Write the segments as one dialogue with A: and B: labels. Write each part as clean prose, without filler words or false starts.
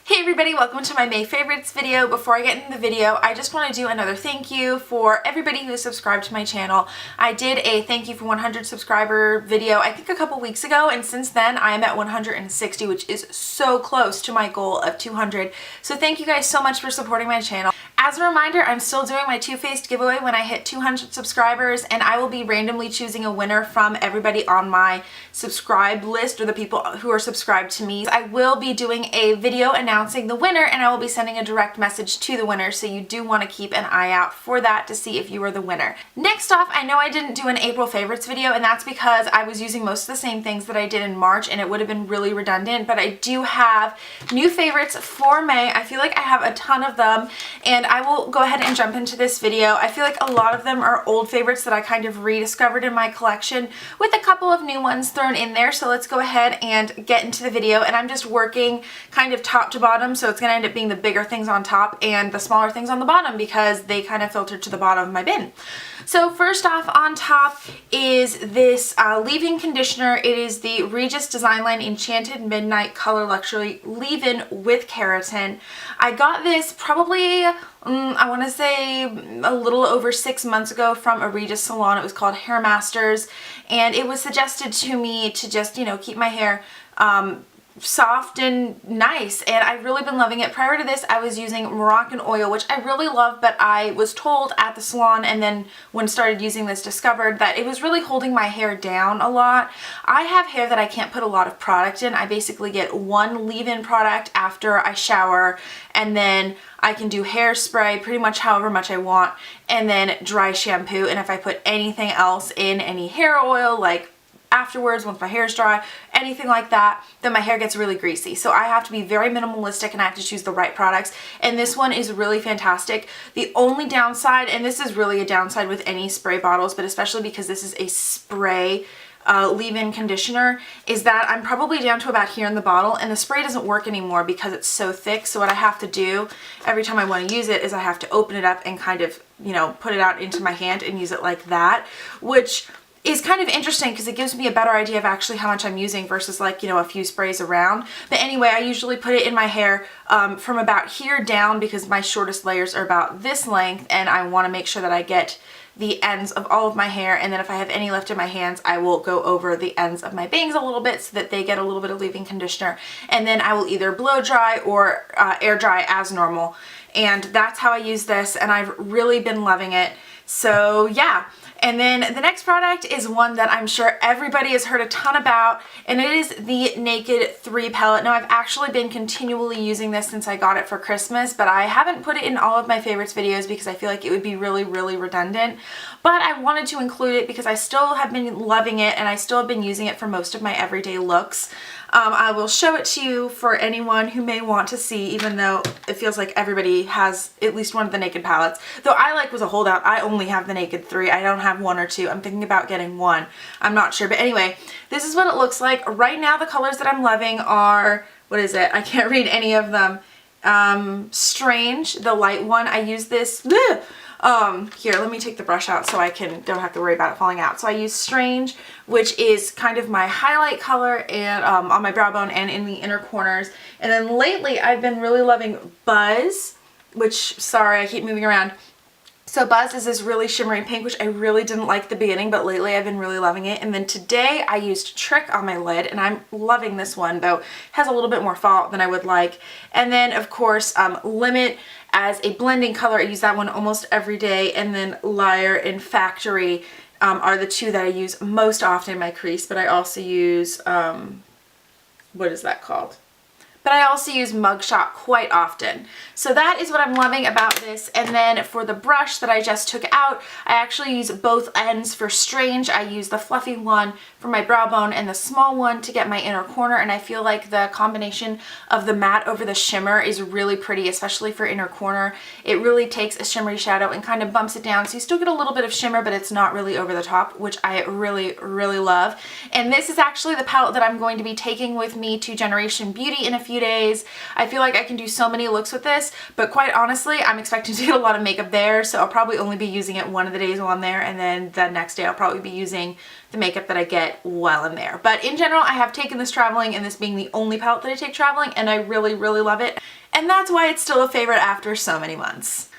A: Hey everybody, welcome to my May favorites video. Before I get into the video, I just want to do another thank you for everybody who subscribed to my channel. I did a thank you for 100 subscriber video I think a couple weeks ago, and since then I am at 160, which is so close to my goal of 200. So thank you guys so much for supporting my channel. As a reminder, I'm still doing my two-faced giveaway when I hit 200 subscribers, and I will be randomly choosing a winner from everybody on my subscribe list, or the people who are subscribed to me. I will be doing a video announcing the winner, and I will be sending a direct message to the winner, so you do want to keep an eye out for that to see if you are the winner. Next off, I know I didn't do an April favorites video, and that's because I was using most of the same things that I did in March, and it would have been really redundant, but I do have new favorites for May. I feel like I have a ton of them, and I will go ahead and jump into this video. I feel like a lot of them are old favorites that I kind of rediscovered in my collection with a couple of new ones thrown in there. So let's go ahead and get into the video, and I'm just working kind of top to bottom, so it's going to end up being the bigger things on top and the smaller things on the bottom because they kind of filter to the bottom of my bin. So first off, on top is this leave-in conditioner. It is the Regis Design Line Enchanted Midnight Color Luxury Leave-In with Keratin. I got this probably I want to say a little over 6 months ago from a Regis salon. It was called Hair Masters, and it was suggested to me to just, keep my hair soft and nice, and I've really been loving it. Prior to this, I was using Moroccan oil, which I really love, but I was told at the salon, and then when started using this, discovered that it was really holding my hair down a lot. I have hair that I can't put a lot of product in. I basically get one leave-in product after I shower, and then I can do hairspray pretty much however much I want, and then dry shampoo. And if I put anything else in, any hair oil, like afterwards once my hair is dry, anything like that, then my hair gets really greasy. So I have to be very minimalistic, and I have to choose the right products, and this one is really fantastic. The only downside, and this is really a downside with any spray bottles, but especially because this is a spray leave-in conditioner, is that I'm probably down to about here in the bottle, and the spray doesn't work anymore because it's so thick. So what I have to do every time I want to use it is I have to open it up and kind of, put it out into my hand and use it like that, which is kind of interesting because it gives me a better idea of actually how much I'm using versus like, a few sprays around. But anyway, I usually put it in my hair from about here down because my shortest layers are about this length, and I want to make sure that I get the ends of all of my hair, and then if I have any left in my hands, I will go over the ends of my bangs a little bit so that they get a little bit of leave-in conditioner, and then I will either blow dry or air dry as normal. And that's how I use this, and I've really been loving it. So yeah. And then the next product is one that I'm sure everybody has heard a ton about, and it is the Naked 3 palette. Now, I've actually been continually using this since I got it for Christmas, but I haven't put it in all of my favorites videos because I feel like it would be really, really redundant. But I wanted to include it because I still have been loving it, and I still have been using it for most of my everyday looks. I will show it to you for anyone who may want to see, even though it feels like everybody has at least one of the Naked palettes. Though I was a holdout. I only have the Naked 3. I don't have 1 or 2. I'm thinking about getting 1. I'm not sure. But anyway, this is what it looks like. Right now, the colors that I'm loving are, what is it? I can't read any of them. Strange, the light one. I use this. Here, let me take the brush out so I don't have to worry about it falling out. So I use Strange, which is kind of my highlight color, and on my brow bone and in the inner corners. And then lately I've been really loving Buzz, which, sorry, I keep moving around. So Buzz is this really shimmery pink, which I really didn't like at the beginning, but lately I've been really loving it. And then today I used Trick on my lid, and I'm loving this one, though it has a little bit more fallout than I would like. And then, of course, Limit as a blending color. I use that one almost every day. And then Liar and Factory are the two that I use most often in my crease, but I also use, what is that called? But I also use Mugshot quite often. So that is what I'm loving about this. And then for the brush that I just took out, I actually use both ends for Strange. I use the fluffy one for my brow bone and the small one to get my inner corner, and I feel like the combination of the matte over the shimmer is really pretty, especially for inner corner. It really takes a shimmery shadow and kind of bumps it down, so you still get a little bit of shimmer, but it's not really over the top, which I really, really love. And this is actually the palette that I'm going to be taking with me to Generation Beauty in a few days. I feel like I can do so many looks with this, but quite honestly, I'm expecting to get a lot of makeup there, so I'll probably only be using it one of the days while I'm there, and then the next day I'll probably be using the makeup that I get while I'm there. But in general, I have taken this traveling, and this being the only palette that I take traveling, and I really, really love it. And that's why it's still a favorite after so many months.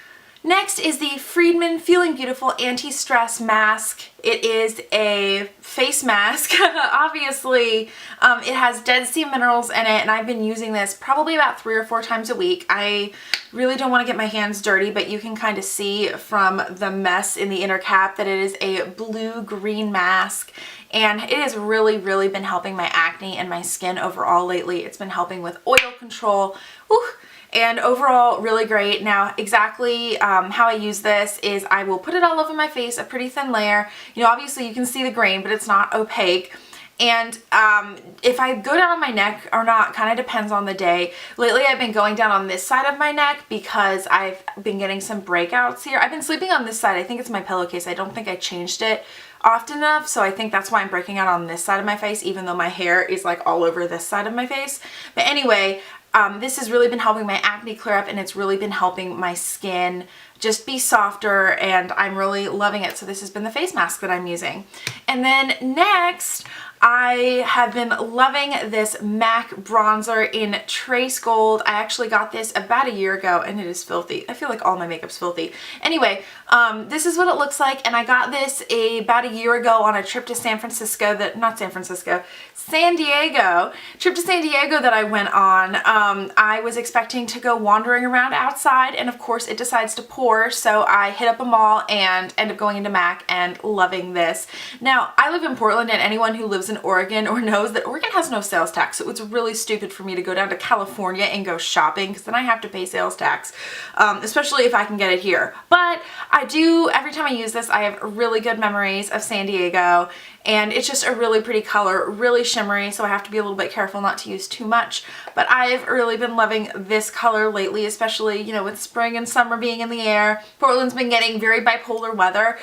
A: Next is the Friedman Feeling Beautiful Anti-Stress Mask. It is a face mask. Obviously, it has Dead Sea minerals in it, and I've been using this probably about 3 or 4 times a week. I really don't want to get my hands dirty, but you can kind of see from the mess in the inner cap that it is a blue-green mask. And it has really, really been helping my acne and my skin overall lately. It's been helping with oil control. Whew. And overall, really great. Now, exactly how I use this is I will put it all over my face, a pretty thin layer. You know, obviously you can see the grain, but it's not opaque. And if I go down on my neck or not, kind of depends on the day. Lately, I've been going down on this side of my neck because I've been getting some breakouts here. I've been sleeping on this side. I think it's my pillowcase. I don't think I changed it often enough, so I think that's why I'm breaking out on this side of my face, even though my hair is like all over this side of my face. But anyway, this has really been helping my acne clear up, and it's really been helping my skin just be softer, and I'm really loving it. So this has been the face mask that I'm using. And then next, I have been loving this MAC bronzer in Trace Gold. I actually got this about a year ago, and it is filthy. I feel like all my makeup's filthy. Anyway, this is what it looks like, and I got this about a year ago on a trip to San Diego, trip to San Diego that I went on. I was expecting to go wandering around outside, and of course it decides to pour, so I hit up a mall and end up going into MAC and loving this. Now, I live in Portland, and anyone who lives in Oregon or knows that Oregon has no sales tax, so it's really stupid for me to go down to California and go shopping, because then I have to pay sales tax, especially if I can get it here. But I do, every time I use this, I have really good memories of San Diego, and it's just a really pretty color, really shimmery, so I have to be a little bit careful not to use too much. But I've really been loving this color lately, especially, you know, with spring and summer being in the air. Portland's been getting very bipolar weather.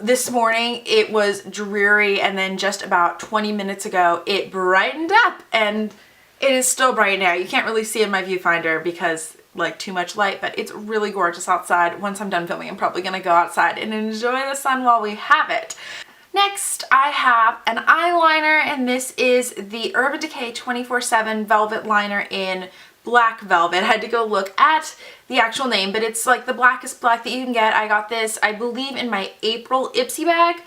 A: This morning it was dreary, and then just about 20 minutes ago it brightened up, and it is still bright now. You can't really see in my viewfinder because like too much light, but it's really gorgeous outside. Once I'm done filming, I'm probably gonna go outside and enjoy the sun while we have it. Next, I have an eyeliner, and this is the Urban Decay 24/7 Velvet Liner in Black Velvet. I had to go look at the actual name, but it's like the blackest black that you can get. I got this, I believe, in my April Ipsy bag,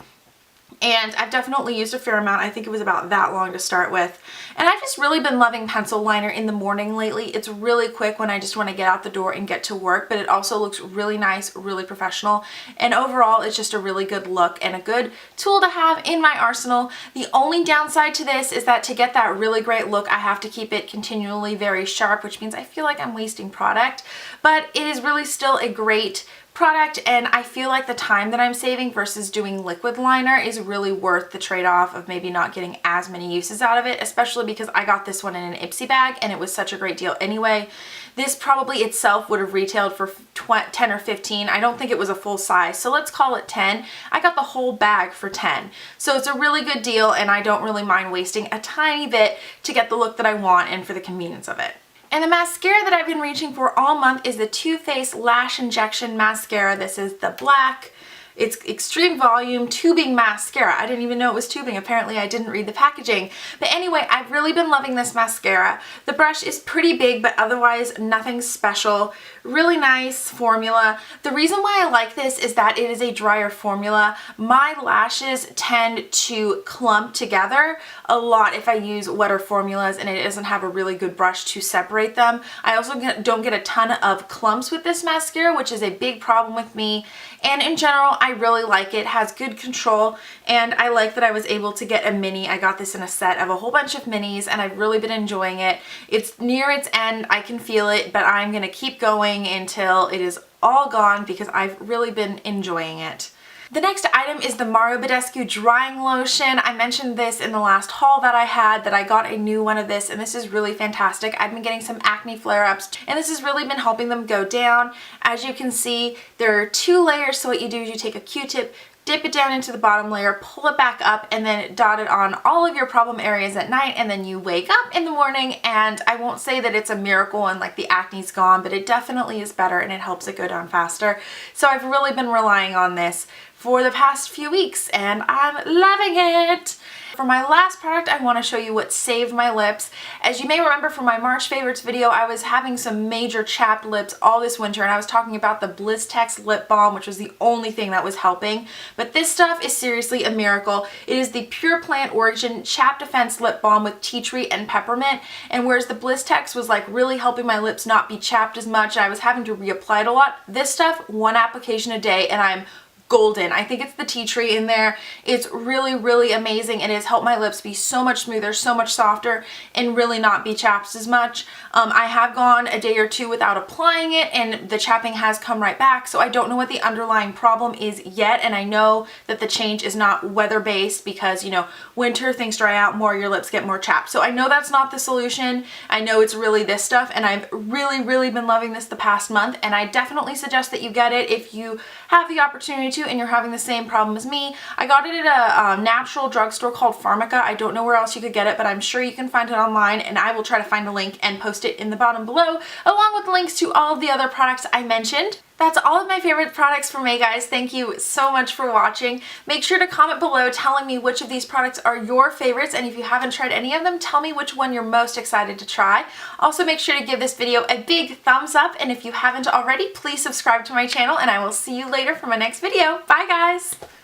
A: and I've definitely used a fair amount. I think it was about that long to start with. And I've just really been loving pencil liner in the morning lately. It's really quick when I just want to get out the door and get to work, but it also looks really nice, really professional, and overall it's just a really good look and a good tool to have in my arsenal. The only downside to this is that to get that really great look, I have to keep it continually very sharp, which means I feel like I'm wasting product, but it is really still a great product, and I feel like the time that I'm saving versus doing liquid liner is really worth the trade-off of maybe not getting as many uses out of it, especially because I got this one in an Ipsy bag and it was such a great deal anyway. This probably itself would have retailed for 10 or 15. I don't think it was a full size, so let's call it 10. I got the whole bag for 10. So it's a really good deal, and I don't really mind wasting a tiny bit to get the look that I want and for the convenience of it. And the mascara that I've been reaching for all month is the Too Faced Lash Injection Mascara. This is the black. It's extreme volume tubing mascara. I didn't even know it was tubing. Apparently I didn't read the packaging. But anyway, I've really been loving this mascara. The brush is pretty big, but otherwise nothing special. Really nice formula. The reason why I like this is that it is a drier formula. My lashes tend to clump together a lot if I use wetter formulas and it doesn't have a really good brush to separate them. I also don't get a ton of clumps with this mascara, which is a big problem with me. And in general, I really like it. It has good control, and I like that I was able to get a mini. I got this in a set of a whole bunch of minis, and I've really been enjoying it. It's near its end, I can feel it, but I'm gonna keep going until it is all gone because I've really been enjoying it. The next item is the Mario Badescu Drying Lotion. I mentioned this in the last haul that I had, that I got a new one of this, and this is really fantastic. I've been getting some acne flare-ups, and this has really been helping them go down. As you can see, there are 2 layers, so what you do is you take a Q-tip, dip it down into the bottom layer, pull it back up, and then dot it on all of your problem areas at night, and then you wake up in the morning, and I won't say that it's a miracle and like the acne's gone, but it definitely is better and it helps it go down faster. So I've really been relying on this for the past few weeks and I'm loving it. For my last product, I want to show you what saved my lips. As you may remember from my March favorites video, I was having some major chapped lips all this winter, and I was talking about the Blistex lip balm, which was the only thing that was helping. But this stuff is seriously a miracle. It is the Pure Plant Origin Chapped Defense Lip Balm with tea tree and peppermint, and whereas the Blistex was like really helping my lips not be chapped as much, I was having to reapply it a lot. This stuff, one application a day, and I'm golden. I think it's the tea tree in there. It's really, really amazing. It has helped my lips be so much smoother, so much softer, and really not be chapped as much. I have gone a day or two without applying it, and the chapping has come right back, so I don't know what the underlying problem is yet, and I know that the change is not weather-based because, you know, winter, things dry out more, your lips get more chapped. So I know that's not the solution. I know it's really this stuff, and I've really, really been loving this the past month, and I definitely suggest that you get it if you have the opportunity to and you're having the same problem as me. I got it at a natural drugstore called Pharmaca. I don't know where else you could get it, but I'm sure you can find it online, and I will try to find a link and post it in the bottom below, along with links to all of the other products I mentioned. That's all of my favorite products for May, guys. Thank you so much for watching. Make sure to comment below telling me which of these products are your favorites, and if you haven't tried any of them, tell me which one you're most excited to try. Also, make sure to give this video a big thumbs up, and if you haven't already, please subscribe to my channel, and I will see you later for my next video. Bye, guys!